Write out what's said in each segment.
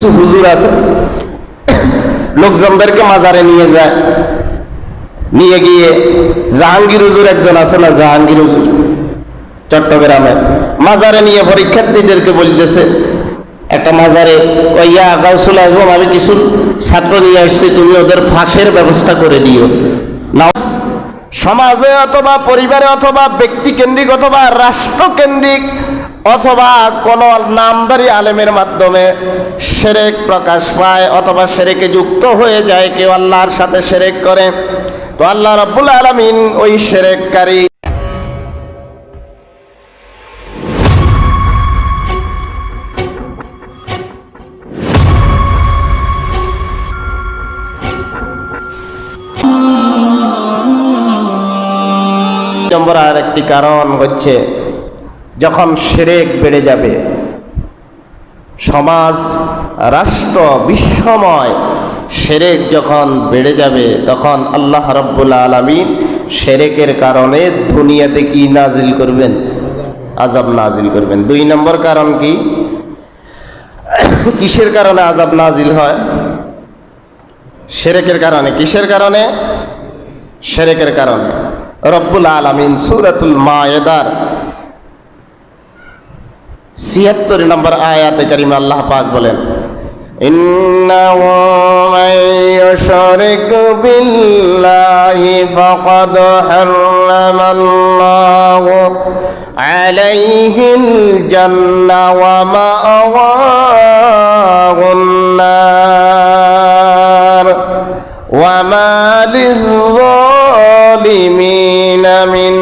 হুজুর আছে, লোকজনদেরকে মাজারে নিয়ে যায়, নিয়ে গিয়ে জাহাঙ্গীর হুজুর একজন আছে না, জাহাঙ্গীর হুজুর চট্টগ্রামে, মাজারে নিয়ে পরীক্ষার্থীদেরকে বলতেছে, একটা মাজারে ইয়া গাউসুল আজম, আমি কিছু ছাত্র নিয়ে আসছি, তুমি ওদের ফাঁসের ব্যবস্থা করে দিও। সমাজে অথবা পরিবারে অথবা ব্যক্তিকেন্দ্রিক অথবা রাষ্ট্রকেন্দ্রিক অথবা কোন নামদারি আলেমের মাধ্যমে শিরক প্রকাশ পায় অথবা শিরকে যুক্ত হয়ে যায়, কেউ আল্লাহর সাথে শিরক করে, তো আল্লাহ রাব্বুল আলামিন ওই শিরককারী নম্বর আর একটি কারণ হচ্ছে, যখন শিরক বেড়ে যাবে, সমাজ রাষ্ট্র বিশ্বময় শিরক যখন বেড়ে যাবে, তখন আল্লাহ রাব্বুল আলামিন শিরকের কারণে দুনিয়াতে কি নাজিল করবেন? আযাব নাজিল করবেন। 2 নম্বর কারণ কি? কিসের কারণে আযাব নাজিল হয়? শিরকের কারণে। কিসের কারণে? শিরকের কারণে। রব্বুল আলামিন সূরাতুল মায়েদার 76 নম্বর আয়াতে কারিমা আল্লাহ পাক বলেন, ইন্নাহু মান ইউশরিক বিল্লাহি ফাকাদ হারামাল্লাহু আলাইহিল জান্নাহ ওয়া মাআওয়াহুন নার ওয়া মা লিয-যালিমিনা মিন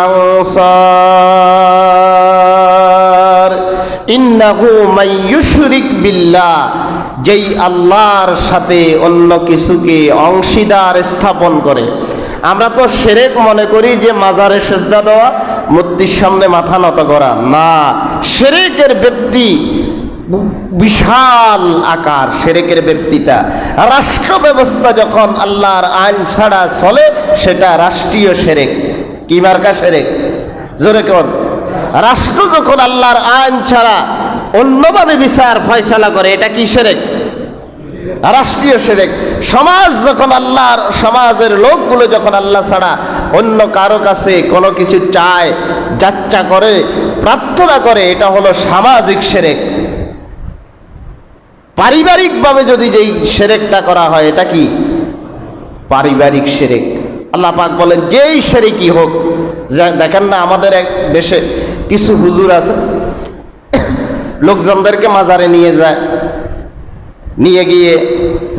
আনসার। ইন্নাহু মান ইউশরিক বিল্লাহ, যেই আল্লাহর সাথে অন্য কিছুকে অংশীদার স্থাপন করে। আমরা তো শিরক মনে করি যে মাজারে সেজদা দেওয়া, মূর্তির সামনে মাথা নত করা, না, শিরকের ব্যক্তি বিশাল আকার। শিরকের ব্যক্তিটা রাষ্ট্র ব্যবস্থা যখন আল্লাহর আইন ছাড়া চলে, সেটা রাষ্ট্রীয় শিরক। কি মার্কা শিরক? জোরে কর। রাষ্ট্র যখন আল্লাহর আইন ছাড়া অন্যভাবে বিচার ফয়সালা করে, এটা কি শিরক? রাষ্ট্রীয় শিরক। সমাজ যখন আল্লাহর, সমাজের লোকগুলো যখন আল্লাহ ছাড়া অন্য কারো কাছে কোনো কিছু চায়, যাচ্চা করে, প্রার্থনা করে, এটা হলো সামাজিক শিরক। পারিবারিকভাবে যদি যেই শিরকটা করা হয়, এটা কি? পারিবারিক শিরক। আল্লাহ পাক বলেন যেই শিরকই হোক, দেখেন না আমাদের এক দেশে কিছু হুজুর আছে, লোকজনদেরকে মাজারে নিয়ে যায়, নিয়ে গিয়ে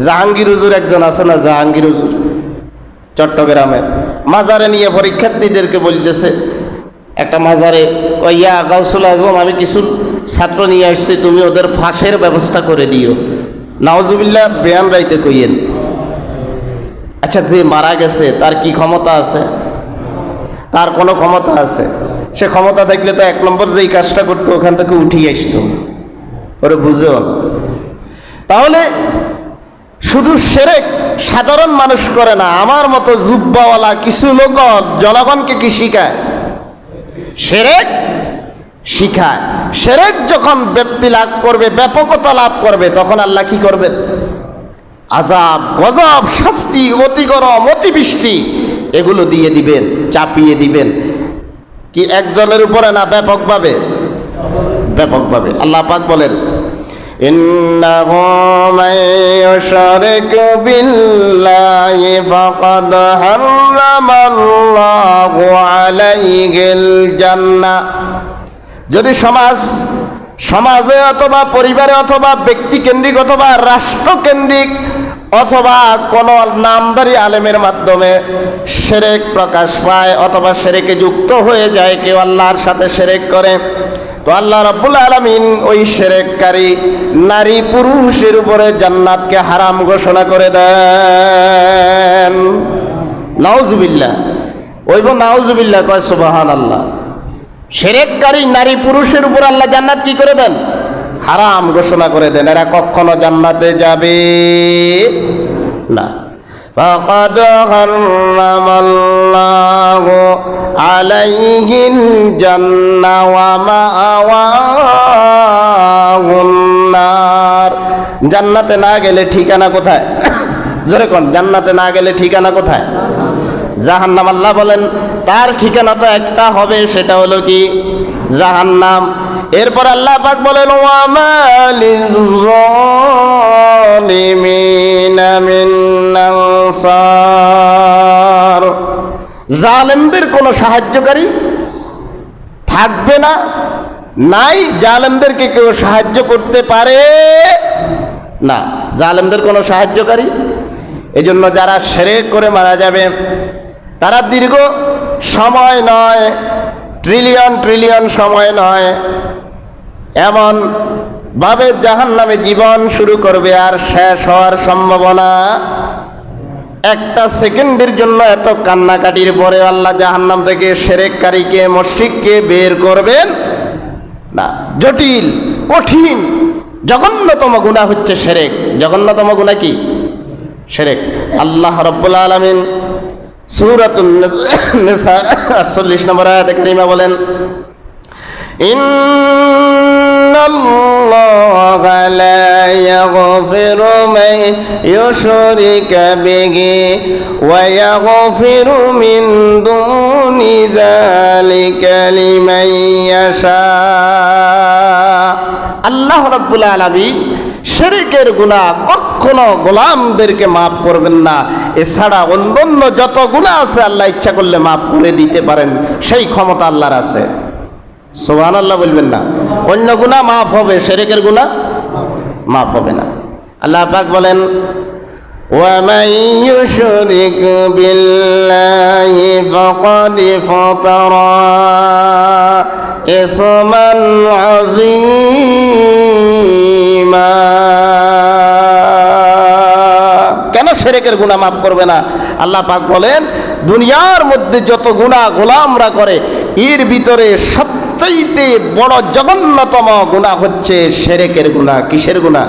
জাহাঙ্গীর হুজুর একজন আছে না, জাহাঙ্গীর হুজুর চট্টগ্রামে, মাজারে নিয়ে পরীক্ষার্থীদেরকে বলতেছে, একটা মাজারে ইয়া গাউসুল আজম, আমি কিছু ছাত্র নিয়ে আসছি, তুমি ওদের ফাঁসের ব্যবস্থা করে দিও। নাউজুবিল্লাহ, বেয়ান রাইতে কইয়েন। আচ্ছা, যে মারা গেছে তার কি ক্ষমতা আছে? তার কোনো ক্ষমতা আছে? সে ক্ষমতা থাকলে তো 1 নম্বর যেই কাজটা করতো, ওখান থেকে উঠিয়ে আসতো। ওরে বুঝো। তাহলে শুধু শিরক সাধারণ মানুষ করে না, আমার মতো জুব্বাওয়ালা কিছু লোক জনগণকে কি শিখায়? শিরক শিখায়। শিরক যখন ব্যাপ্তি লাভ করবে, ব্যাপকতা লাভ করবে, তখন আল্লাহ কি করবেন? আযাব, গজব, শাস্তি, অতি গরম, অতি বৃষ্টি, এগুলো দিয়ে দিবেন, চাপিয়ে দিবেন। কি একজনের উপরে না, ব্যাপকভাবে? ব্যাপকভাবে। আল্লাহ পাক বলেন, ইন্নাহু মান ইউশরিক বিল্লাহি ফাকাদ হারামাল্লাহু আলাইহিল জান্নাহ। যদি সমাজে অথবা পরিবারে অথবা ব্যক্তিকেন্দ্রিক অথবা রাষ্ট্রকেন্দ্রিক অথবা কোন নামদারি আলেমের মাধ্যমে শিরক প্রকাশ পায় অথবা শিরকে যুক্ত হয়ে যায়, কেউ আল্লাহর সাথে শিরক করে, তো আল্লাহ রাব্বুল আলামিন ওই শিরককারী নারী পুরুষের উপরে জান্নাতকে হারাম ঘোষণা করে দেন। নাউজুবিল্লাহ। ওইব নাউজুবিল্লাহ কয় সুবহানাল্লাহ। শিরককারী নারী পুরুষের উপর আল্লাহ জান্নাত কি করে দেন? হারাম ঘোষণা করে দেন। এরা কখনো জান্নাতে যাবে না। ফাকাদ হারামাল্লাহু আলাইহিল জান্নাহ ওয়া মাআওয়াহুন নার। জান্নাতে না গেলে ঠিকানা কোথায়? জোরে কোন, জান্নাতে না গেলে ঠিকানা কোথায়? জাহান্নাম। আল্লাহ বলেন তার ঠিকানাটা একটা হবে, সেটা হলো কি? জাহান্নাম। এরপর আল্লাহ পাক বলেন ওয়া মা লিল-যালিমিনা মিন আনসার, জালেমদের কোনো সাহায্যকারী থাকবে না, নাই, জালেমদেরকে কেউ সাহায্য করতে পারে না, জালেমদের কোনো সাহায্যকারী। এজন্য যারা শিরক করে মারা যাবে তারা দীর্ঘ সময় নয়, ট্রিলিয়ন ট্রিলিয়ন সময় নয়, এমন ভাবে জাহান্নামে জীবন শুরু করবে আর শেষ হওয়ার সম্ভাবনা একটা সেকেন্ডের জন্য। এত কান্নাকাটির পরে আল্লাহ জাহান্নাম থেকে শিরককারীকে, মুশরিককে বের করবেন না। জটিল, কঠিন, জঘন্যতম গুনাহ হচ্ছে শিরক। জঘন্যতম গুনাহ কি? শিরক। আল্লাহ রাব্বুল আলামিন সূরাতুন নিসা 48 নম্বর আয়াতে কারিমা বলেন ইন্নাল্লাহা লা ইয়াগফিরু মান ইউশরিকা বিহি ওয়া ইয়াগফিরু মিন দুনি যালিকা লিমান ইয়াশা। আল্লাহ রাব্বুল আলামিন শিরকের গুনাহ কখনো গোলামদেরকে মাফ করবেন না। এছাড়া অন্যান্য যত গুনাহ আছে আল্লাহ ইচ্ছা করলে মাফ করে দিতে পারেন, সেই ক্ষমতা আল্লাহর আছে। সুবহানাল্লাহ বলবেন না? অন্য গুনাহ মাফ হবে, শিরকের গুনাহ মাফ হবে না। আল্লাহ পাক বলেন ওয়া মান ইউশরিক বিল্লাহি ফাকাদ ফাতারা ইসমান আযীমা। কেন শিরকের গুনাহ মাফ করবে না? আল্লাহ পাক বলেন দুনিয়ার মধ্যে যত গুনাহ গোলামরা করে এর ভিতরে সবচেয়ে বড় জঘন্যতম গুনাহ হচ্ছে শিরকের গুনাহ। কিসের গুনাহ?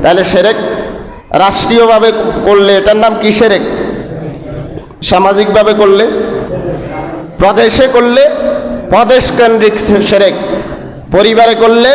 তাহলে শিরক রাষ্ট্রীয়ভাবে করলে এটার নাম কি শিরক? সামাজিকভাবে করলে, প্রদেশে করলে প্রদেশ কেন্দ্রিক শিরক, পরিবারে করলে